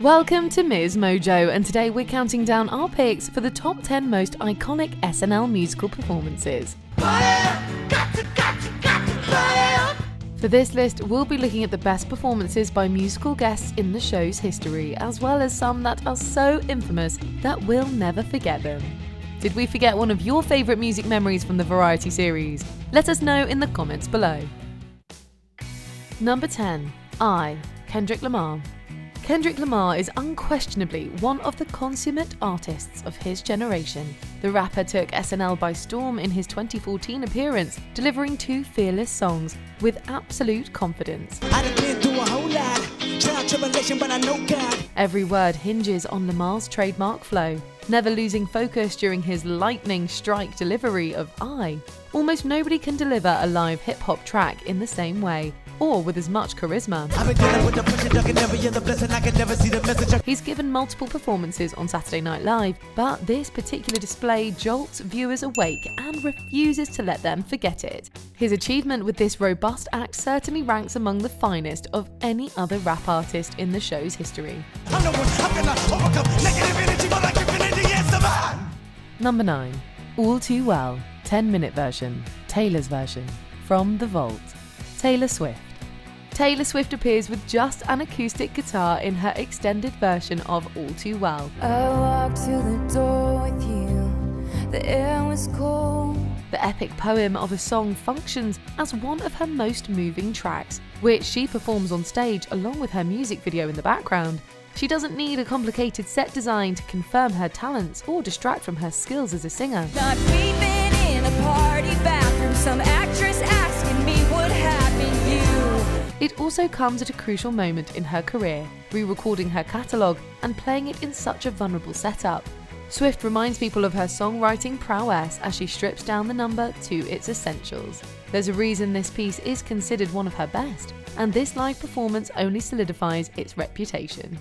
Welcome to MsMojo, and today we're counting down our picks for the top 10 most iconic SNL musical performances. For this list, we'll be looking at the best performances by musical guests in the show's history, as well as some that are so infamous that we'll never forget them. Did we forget one of your favourite music memories from the variety series? Let us know in the comments below. Number 10. Kendrick Lamar. Kendrick Lamar is unquestionably one of the consummate artists of his generation. The rapper took SNL by storm in his 2014 appearance, delivering two fearless songs with absolute confidence. Every word hinges on Lamar's trademark flow, never losing focus during his lightning strike delivery of I. Almost nobody can deliver a live hip-hop track in the same way, or with as much charisma. He's given multiple performances on Saturday Night Live, but this particular display jolts viewers awake and refuses to let them forget it. His achievement with this robust act certainly ranks among the finest of any other rap artist in the show's history. Number 9. All Too Well, 10-minute version, Taylor's version, from The Vault. Taylor Swift. Taylor Swift appears with just an acoustic guitar in her extended version of All Too Well. I walked to the door with you, the air was cold. The epic poem of a song functions as one of her most moving tracks, which she performs on stage along with her music video in the background. She doesn't need a complicated set design to confirm her talents or distract from her skills as a singer. Not weeping in a party bathroom, some actress asking me what happened to you. It also comes at a crucial moment in her career, re-recording her catalogue and playing it in such a vulnerable setup. Swift reminds people of her songwriting prowess as she strips down the number to its essentials. There's a reason this piece is considered one of her best, and this live performance only solidifies its reputation.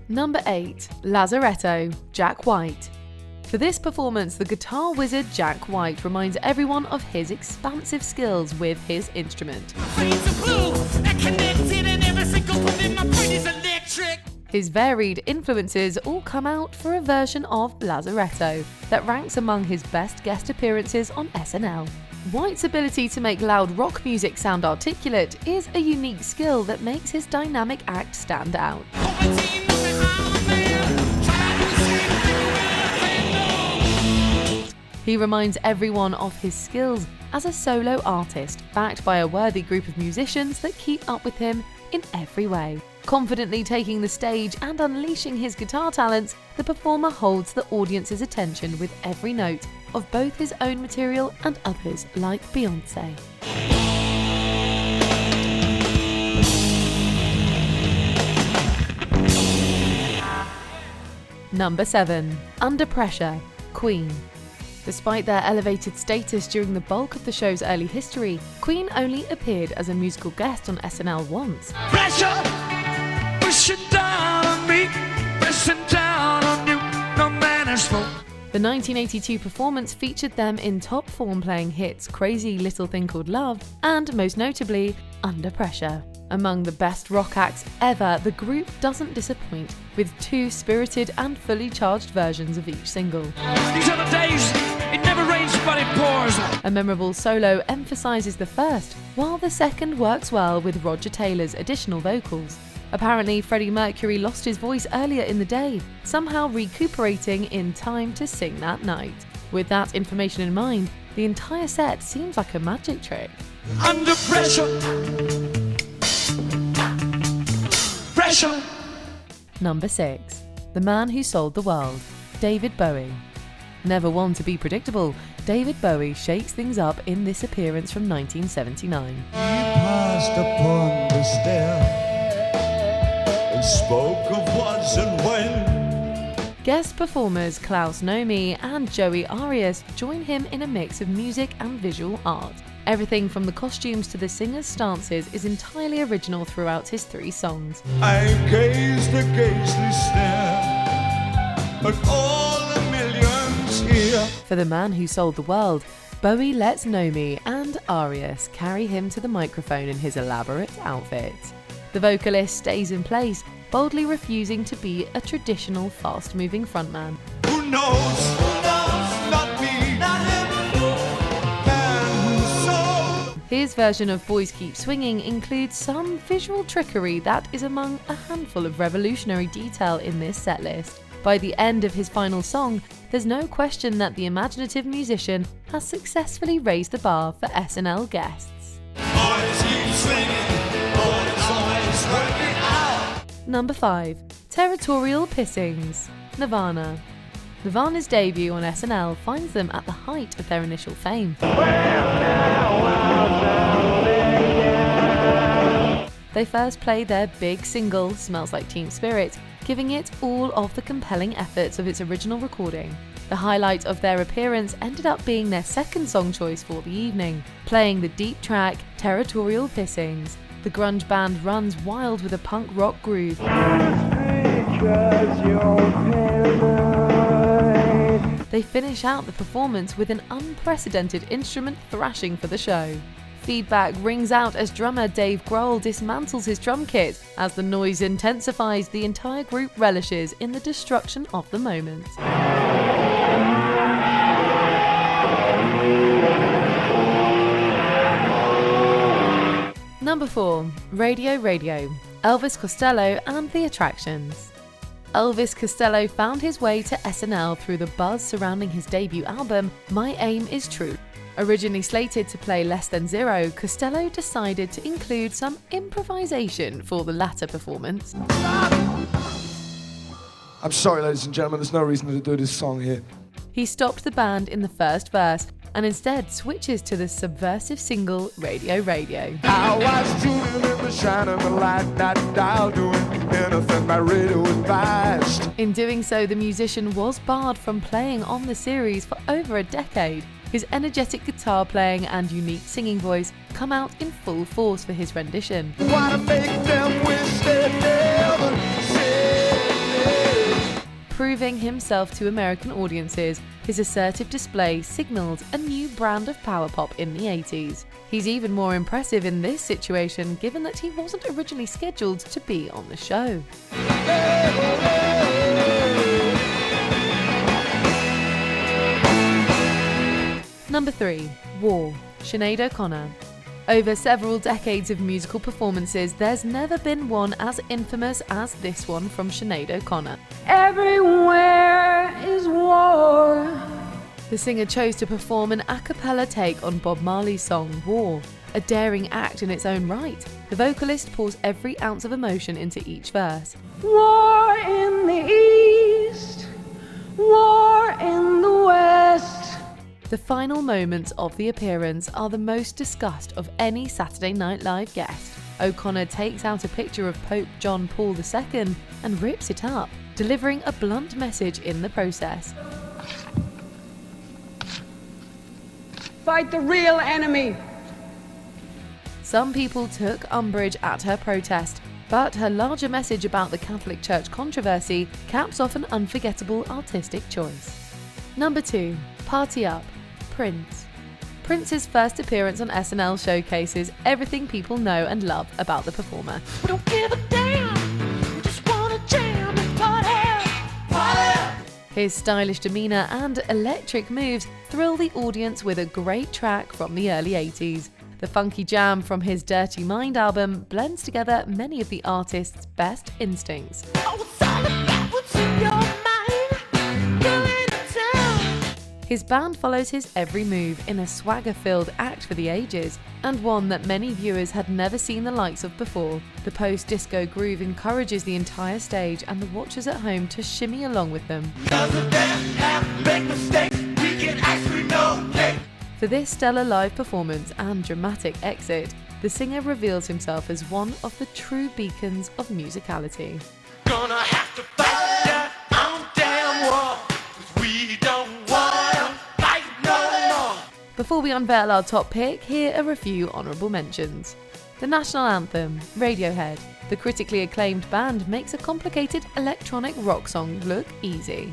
Number 8. Lazaretto, Jack White. For this performance, the guitar wizard Jack White reminds everyone of his expansive skills with his instrument. His varied influences all come out for a version of Lazaretto that ranks among his best guest appearances on SNL. White's ability to make loud rock music sound articulate is a unique skill that makes his dynamic act stand out. He reminds everyone of his skills as a solo artist, backed by a worthy group of musicians that keep up with him in every way. Confidently taking the stage and unleashing his guitar talents, the performer holds the audience's attention with every note of both his own material and others like Beyoncé. Number 7. Under Pressure, Queen. Despite their elevated status during the bulk of the show's early history, Queen only appeared as a musical guest on SNL once. Pressure, pushing down on me, pressing down on you, no man has spoken. The 1982 performance featured them in top form playing hits Crazy Little Thing Called Love and, most notably, Under Pressure. Among the best rock acts ever, the group doesn't disappoint, with two spirited and fully charged versions of each single. These are the days, it never rains but it pours. A memorable solo emphasises the first, while the second works well with Roger Taylor's additional vocals. Apparently, Freddie Mercury lost his voice earlier in the day, somehow recuperating in time to sing that night. With that information in mind, the entire set seems like a magic trick. Under pressure. Pressure. Number 6. The Man Who Sold the World, David Bowie. Never one to be predictable, David Bowie shakes things up in this appearance from 1979. He passed upon the stair and spoke of was and when. Guest performers Klaus Nomi and Joey Arias join him in a mix of music and visual art. Everything from the costumes to the singer's stances is entirely original throughout his 3 songs. I gazed a gazely stare at all the millions here. For The Man Who Sold the World, Bowie lets Nomi and Arias carry him to the microphone in his elaborate outfit. The vocalist stays in place, boldly refusing to be a traditional fast-moving frontman. Who knows? Not me, not him. Man who's so. His version of Boys Keep Swinging includes some visual trickery that is among a handful of revolutionary detail in this setlist. By the end of his final song, there's no question that the imaginative musician has successfully raised the bar for SNL guests. Boys keep swinging, boys always working out. Number 5. Territorial Pissings, Nirvana. Nirvana's debut on SNL finds them at the height of their initial fame. They first played their big single, Smells Like Teen Spirit, giving it all of the compelling efforts of its original recording. The highlight of their appearance ended up being their second song choice for the evening, playing the deep track Territorial Pissings. The grunge band runs wild with a punk rock groove. They finish out the performance with an unprecedented instrument thrashing for the show. Feedback rings out as drummer Dave Grohl dismantles his drum kit. As the noise intensifies, the entire group relishes in the destruction of the moment. Number 4. Radio, Elvis Costello and the Attractions. Elvis Costello found his way to SNL through the buzz surrounding his debut album, My Aim Is True. Originally slated to play Less Than Zero, Costello decided to include some improvisation for the latter performance. I'm sorry, ladies and gentlemen, there's no reason to do this song here. He stopped the band in the first verse and instead switches to the subversive single Radio. I was tuning in the shine of the light, that dial doing anything my radio advised. In doing so, the musician was barred from playing on the series for over a decade. His energetic guitar playing and unique singing voice come out in full force for his rendition. Wanna make them wish they never said. Proving himself to American audiences, his assertive display signaled a new brand of power pop in the 80s. He's even more impressive in this situation given that he wasn't originally scheduled to be on the show. Number 3. War, Sinead O'Connor. Over several decades of musical performances, there's never been one as infamous as this one from Sinead O'Connor. Everywhere is war. The singer chose to perform an a cappella take on Bob Marley's song War, a daring act in its own right. The vocalist pours every ounce of emotion into each verse. War in the east, war in the west. The final moments of the appearance are the most discussed of any Saturday Night Live guest. O'Connor takes out a picture of Pope John Paul II and rips it up, delivering a blunt message in the process. Fight the real enemy. Some people took umbrage at her protest, but her larger message about the Catholic Church controversy caps off an unforgettable artistic choice. Number 2. Party Up, Prince. Prince's first appearance on SNL showcases everything people know and love about the performer. We don't give a damn. We just wanna jam and party. Party. His stylish demeanour and electric moves thrill the audience with a great track from the early 80s. The funky jam from his Dirty Mind album blends together many of the artist's best instincts. Oh, it's all about what's in your mind. Going to town. His band follows his every move in a swagger-filled act for the ages, and one that many viewers had never seen the likes of before. The post-disco groove encourages the entire stage and the watchers at home to shimmy along with them. For this stellar live performance and dramatic exit, the singer reveals himself as one of the true beacons of musicality. Gonna have to fight that on damn war, 'cause we don't wanna fight no more. Before we unveil our top pick, here are a few honourable mentions. The national anthem, Radiohead. The critically acclaimed band makes a complicated electronic rock song look easy.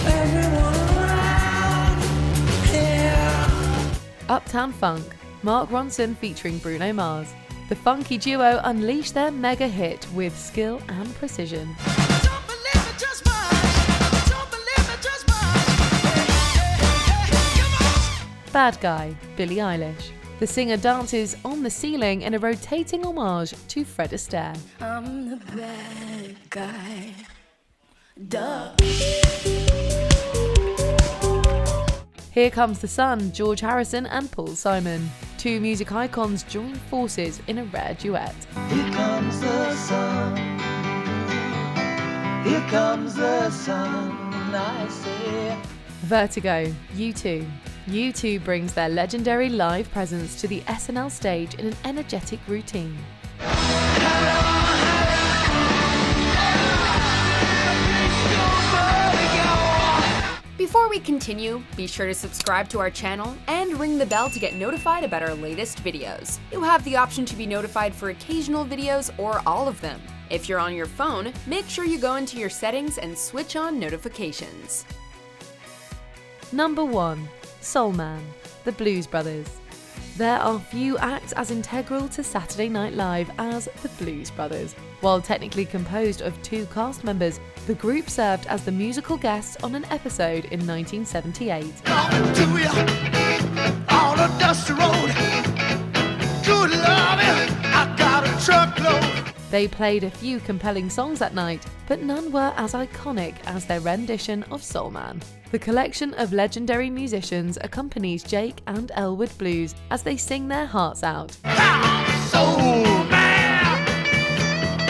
Everyone Uptown Funk, Mark Ronson featuring Bruno Mars. The funky duo unleashed their mega hit with skill and precision. Don't believe it, just watch. Don't believe it, just watch. Come on. Bad Guy, Billie Eilish. The singer dances on the ceiling in a rotating homage to Fred Astaire. I'm the bad guy. Duh. Here Comes the Sun, George Harrison and Paul Simon. Two music icons join forces in a rare duet. Here comes the sun. Here comes the sun. I say. Vertigo, U2. U2 brings their legendary live presence to the SNL stage in an energetic routine. Before we continue, be sure to subscribe to our channel and ring the bell to get notified about our latest videos. You have the option to be notified for occasional videos or all of them. If you're on your phone, make sure you go into your settings and switch on notifications. Number 1. Soul Man, The Blues Brothers. There are few acts as integral to Saturday Night Live as the Blues Brothers. While technically composed of 2 cast members, the group served as the musical guests on an episode in 1978. Coming to you on a dusty road. Good loving, I got a truckload. They played a few compelling songs that night, but none were as iconic as their rendition of Soul Man. The collection of legendary musicians accompanies Jake and Elwood Blues as they sing their hearts out. Soul man,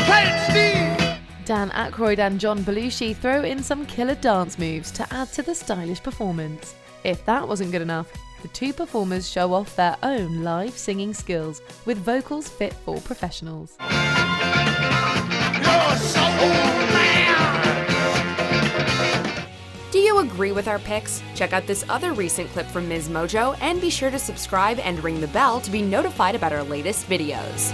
play it, Steve. Dan Aykroyd and John Belushi throw in some killer dance moves to add to the stylish performance. If that wasn't good enough, the two performers show off their own live singing skills with vocals fit for professionals. You're soul man. Do you agree with our picks? Check out this other recent clip from MsMojo and be sure to subscribe and ring the bell to be notified about our latest videos.